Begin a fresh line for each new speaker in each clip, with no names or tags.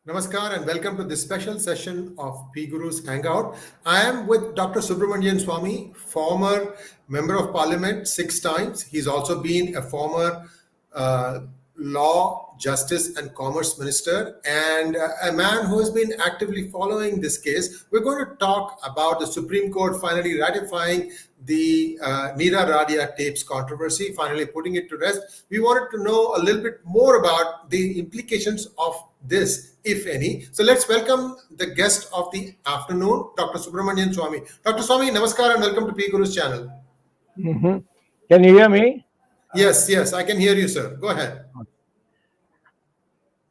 Namaskar and welcome to this special session of PGurus Hangout. I am with Dr. Subramanian Swamy, former Member of Parliament 6 times. He's also been a former uh, Law, Justice and Commerce Minister and a man who has been actively following this case. We're going to talk about the Supreme Court finally ratifying the Niira Radia tapes controversy, finally putting it to rest. We wanted to know a little bit more about the implications of this, if any. So let's welcome the guest of the afternoon, Dr. Subramanian Swamy. Dr. Swamy, namaskar and welcome to PGurus channel.
Can you hear me?
Yes, I can hear you, sir. Go ahead.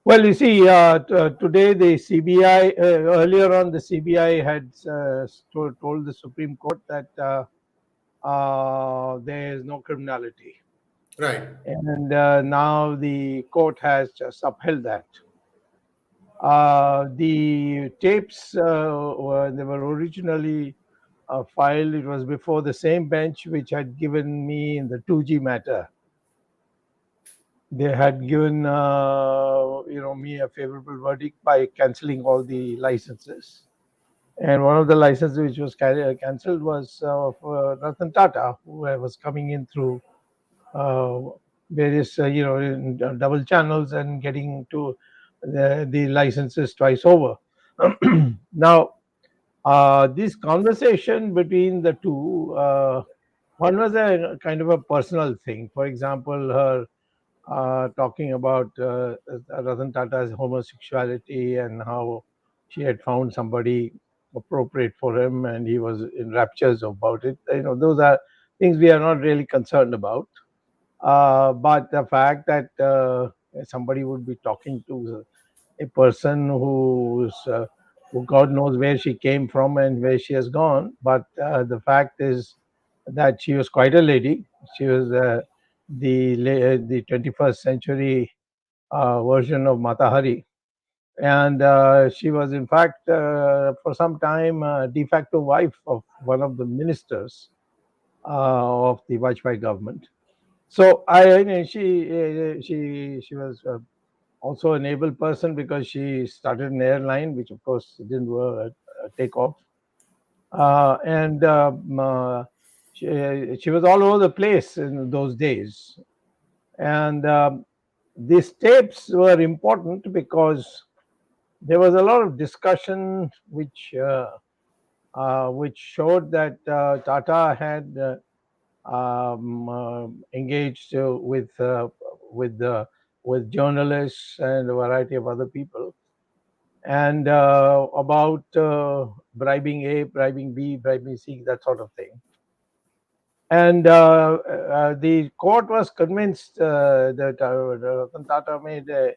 Well, you see, today the CBI, earlier on, the CBI had told the Supreme Court that there is no criminality.
Right.
And now the court has just upheld that. The tapes, they were originally filed, it was before the same bench which had given me in the 2G matter. They had given me a favorable verdict by cancelling all the licenses, and one of the licenses which was cancelled was for Ratan Tata, who was coming in through various double channels and getting to the licenses twice over. Now, this conversation between the two, one was a kind of a personal thing. For example, her talking about Ratan Tata's homosexuality and how she had found somebody appropriate for him and he was in raptures about it. Those are things we are not really concerned about. But the fact that somebody would be talking to a person who God knows where she came from and where she has gone. But the fact is that she was quite a lady. She was the 21st century version of Mata Hari. And she was, in fact, for some time, de facto wife of one of the ministers of the Vajpayee government. So she was also an able person because she started an airline, which of course didn't take off. And she was all over the place in those days. And these tapes were important because there was a lot of discussion which showed that Tata had engaged with journalists and a variety of other people, and about bribing A, bribing B, bribing C, that sort of thing. And the court was convinced that Ratan Tata made the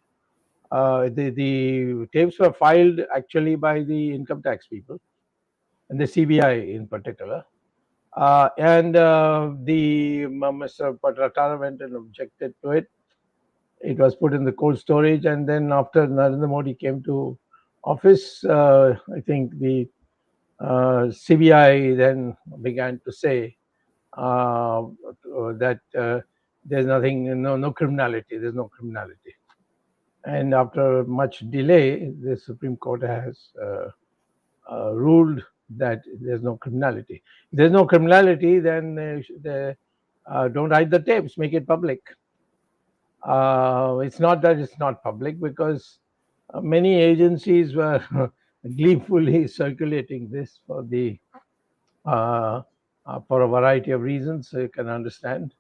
tapes were filed actually by the income tax people and the CBI in particular. And Mr. Tata went and objected to it. It was put in the cold storage, and then after Narendra Modi came to office, I think the CBI then began to say that there's nothing, no criminality, there's no criminality. And after much delay, the Supreme Court has ruled that there's no criminality. If there's no criminality, then don't hide the tapes, make it public. It's not that it's not public, because many agencies were gleefully circulating this for a variety of reasons. You can understand.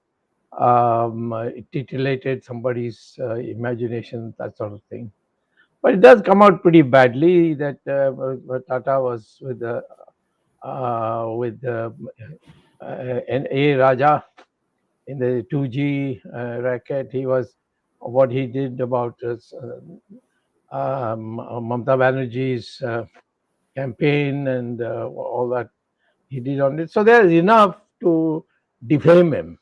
It titillated somebody's imagination, that sort of thing. But it does come out pretty badly that Tata was with N.A. Raja in the 2G racket. He was what he did about Mamata Banerjee's campaign and all that he did on it. So there is enough to defame him.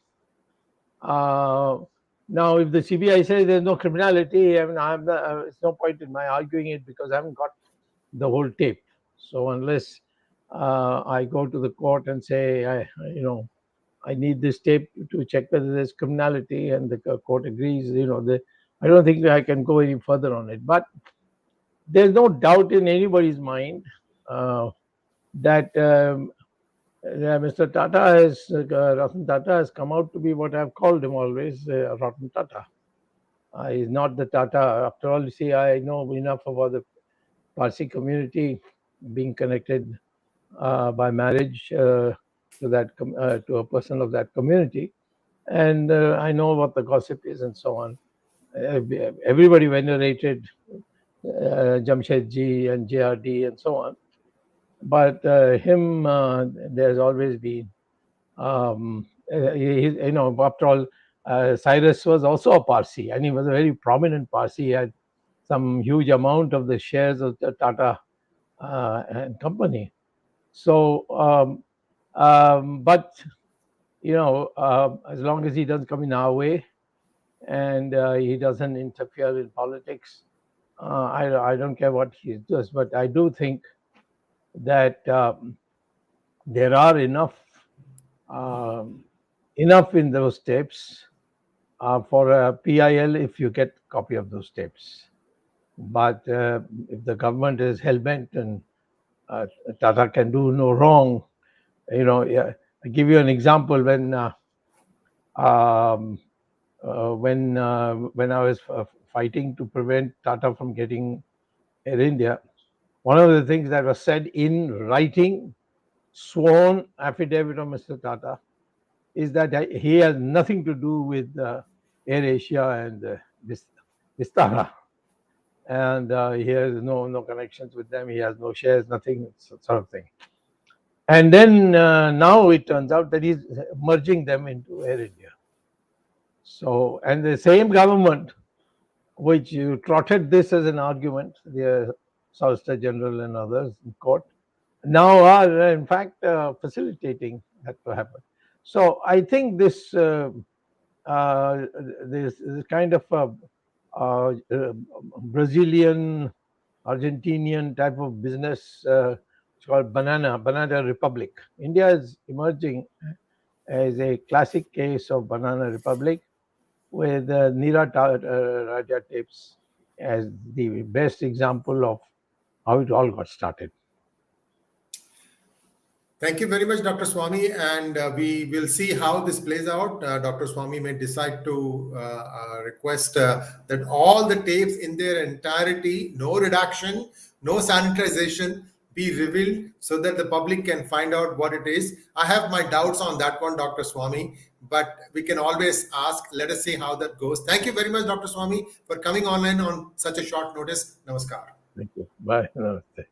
Now, if the CBI says there's no criminality, I mean, it's no point in my arguing it because I haven't got the whole tape. So unless I go to the court and say, I need this tape to check whether there's criminality, and the court agrees, I don't think I can go any further on it. But there's no doubt in anybody's mind that Mr. Tata Ratan Tata has come out to be what I've called him always, Ratan Tata. He's not the Tata. After all, you see, I know enough about the Parsi community, being connected by marriage to to a person of that community, and I know what the gossip is and so on. Everybody venerated Jamshedji and JRD and so on, but him, there's always been. After all, Cyrus was also a Parsi, and he was a very prominent Parsi. He had some huge amount of the shares of the Tata and company. So, but as long as he doesn't come in our way and he doesn't interfere in politics, I don't care what he does. But I do think that there are enough in those tapes for a PIL if you get a copy of those tapes. But if the government is hell-bent and Tata can do no wrong, I give you an example. When I was fighting to prevent Tata from getting Air India, one of the things that was said in writing, sworn affidavit of Mr. Tata, is that he has nothing to do with Air Asia and Vistara, and he has no connections with them. He has no shares, nothing, sort of thing. And then now it turns out that he's merging them into Air India. So, and the same government which trotted this as an argument, the Solicitor General and others in court, now are in fact facilitating that to happen. So I think this kind of Brazilian, Argentinian type of business, it's called Banana Republic. India is emerging as a classic case of Banana Republic, with Niira Radia tapes as the best example of how it all got started.
Thank you very much, Dr. Swamy, and we will see how this plays out. Dr. Swamy may decide to request that all the tapes in their entirety, no redaction, no sanitization, be revealed so that the public can find out what it is. I have my doubts on that one, Dr. Swamy, but we can always ask. Let us see how that goes. Thank you very much, Dr. Swamy, for coming online on such a short notice. Namaskar.
Thank you. Bye. Namaste.